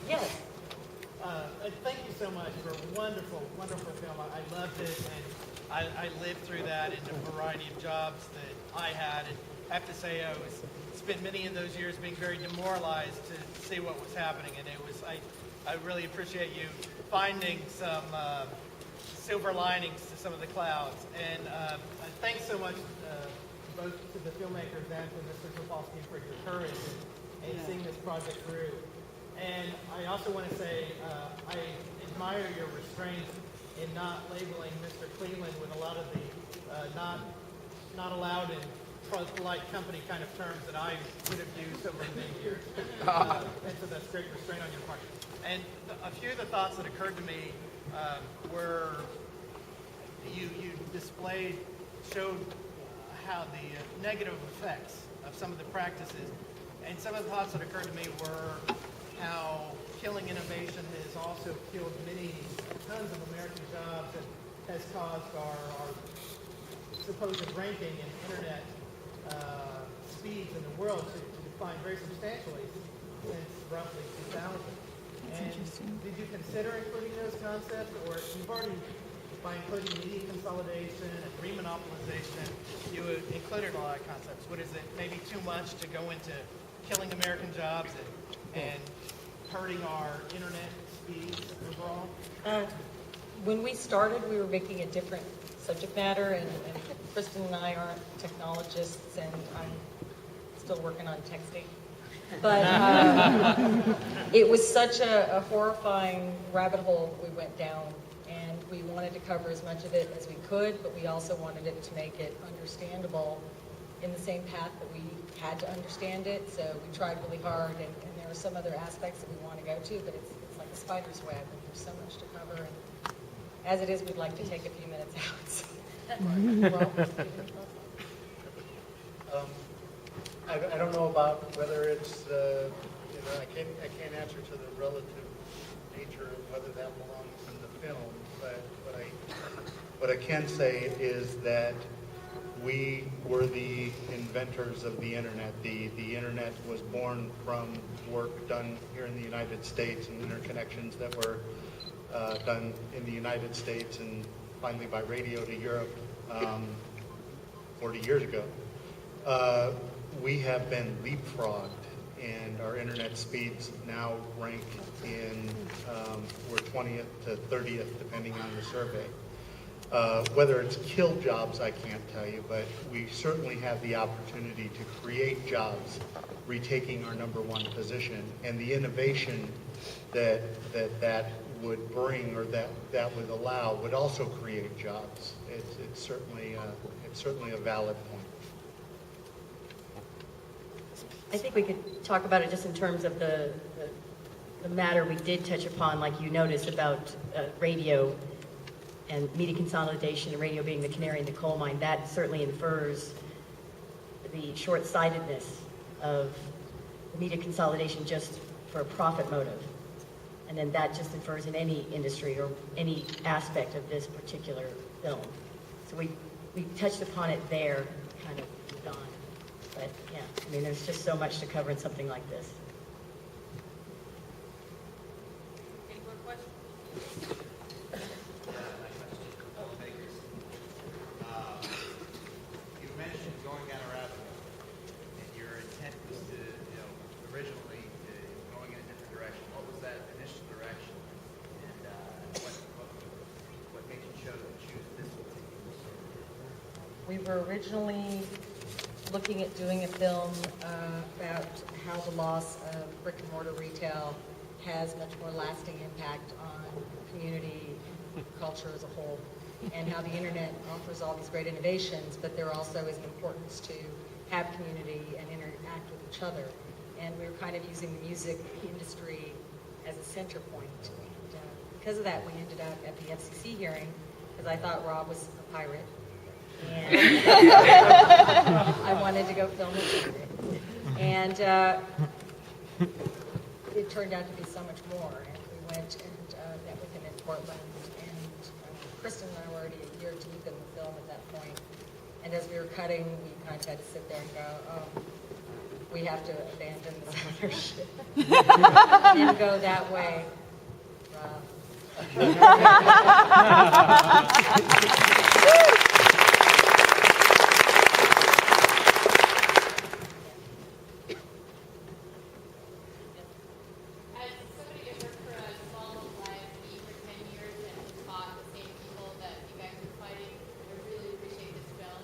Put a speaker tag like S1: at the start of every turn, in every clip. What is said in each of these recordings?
S1: Yes.
S2: Thank you so much for a wonderful, wonderful film. I loved it, and I lived through that in a variety of jobs that I had. And I have to say, I spent many of those years being very demoralized to see what was happening, and I really appreciate you finding some silver linings to some of the clouds. And thanks so much both to the filmmakers and to Mr. Topolski for your courage in seeing this project through. And I also want to say I admire your restraint in not labeling Mr. Cleveland with a lot of the not allowed in polite company kind of terms that I would have used over many years. And so that's great restraint on your part. And a few of the thoughts that occurred to me were you showed how the negative effects of some of the practices. And some of the thoughts that occurred to me were how killing innovation has also killed tons of American jobs and has caused our supposed ranking in internet speeds in the world to decline very substantially since roughly 2000. And did you consider including those concepts, or you've already, by including media consolidation and remonopolization, you included a lot of concepts? What is it, maybe too much to go into killing American jobs and hurting our internet speeds overall?
S1: When we started, we were making a different subject matter, and Kristin and I aren't technologists, and I'm still working on texting. But it was such a horrifying rabbit hole we went down, and we wanted to cover as much of it as we could, but we also wanted it to make it understandable in the same path that we had to understand it. So we tried really hard, and there are some other aspects that we want to go to, but it's like a spider's web, and there's so much to cover. And as it is, we'd like to take a few minutes out.
S3: I don't know about whether it's, I can't answer to the relative nature of whether that belongs in the film, but what I can say is that we were the inventors of the internet. The internet was born from work done here in the United States and interconnections that were done in the United States and finally by radio to Europe 40 years ago. We have been leapfrogged, and our internet speeds now rank in, we're 20th to 30th, depending on the survey. Whether it's killed jobs, I can't tell you, but we certainly have the opportunity to create jobs, retaking our #1 position, and the innovation that would bring, or that would allow, would also create jobs. It's certainly a valid point.
S4: I think we could talk about it just in terms of the matter we did touch upon, like you noticed about radio and media consolidation, and radio being the canary in the coal mine. That certainly infers the short-sightedness of media consolidation just for a profit motive. And then that just infers in any industry or any aspect of this particular film. So we touched upon it there, kind of gone. But yeah, I mean, there's just so much to cover in something like this.
S1: Any more questions?
S5: You mentioned going down a rabbit hole, and your intent was to, originally going in a different direction. What was that initial direction, and what made you choose this particular story?
S1: We were originally looking at doing a film about how the loss of brick and mortar retail has much more lasting impact on community and culture as a whole, and how the internet offers all these great innovations, but there also is an importance to have community and interact with each other. And we were kind of using the music industry as a center point. And because of that, we ended up at the FCC hearing, because I thought Robb was a pirate. And I wanted to go film it. And it turned out to be so much more. And we went and met with him in Portland. And Kristin and I were already a year deep in the film at that point. And as we were cutting, we kind of had to sit there and go, oh, we have to abandon the censorship. Didn't go that way, Rob.
S6: As somebody that worked for a small local ISP for 10 years and taught the same people that you guys are fighting, I really appreciate this film.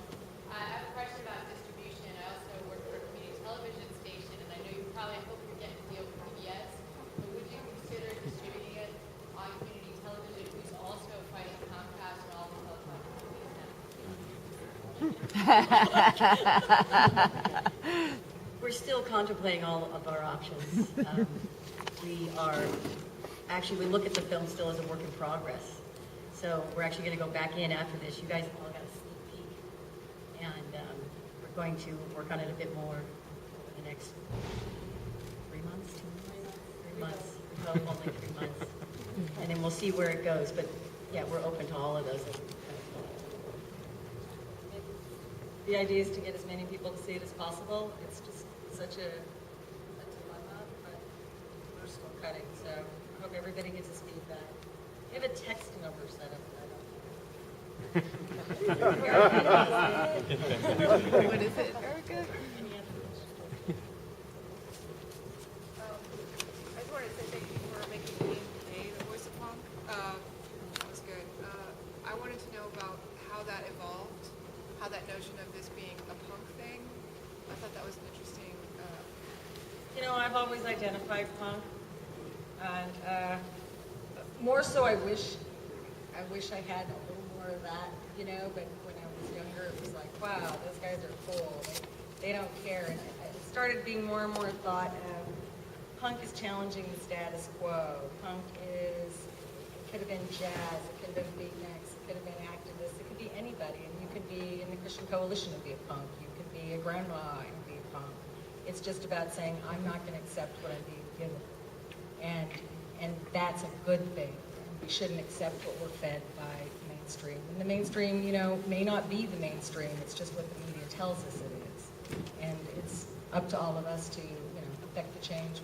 S6: I have a question about distribution. I also work for a community television station, and I know you probably hope you're getting a deal with PBS, but would you consider distributing it on community television, who's also fighting Comcast and all the telecom companies now?
S4: We're still contemplating all of our options. We look at the film still as a work in progress. So we're actually going to go back in after this. You guys all got a sneak peek. And we're going to work on it a bit more over the next 3 months, 2 months? 3 months. We hope only 3 months. And then we'll see where it goes. But yeah, we're open to all of those.
S1: The idea is to get as many people to see it as possible. It's just such a dilemma, but we're still cutting, so I hope everybody gives us feedback. We have a text number set up, but I don't know.
S7: What is it, Erica?
S8: I just wanted to say thank you for making me the voice of punk. That was good. I wanted to know about how that evolved, how that notion of this being a punk thing. I thought that was an interesting.
S1: You know, I've always identified punk, and more so I wish I had a little more of that, you know, but when I was younger it was like, wow, those guys are cool, they don't care, and it started being more and more thought of punk is challenging the status quo, punk is, it could have been jazz, it could have been beatniks, it could have been activists, it could be anybody, and you could be in the Christian Coalition and be a punk, you could be a grandma and be a punk. It's just about saying, I'm not going to accept what I'm being given. And that's a good thing. We shouldn't accept what we're fed by mainstream. And the mainstream, you know, may not be the mainstream. It's just what the media tells us it is. And it's up to all of us to, you know, affect the change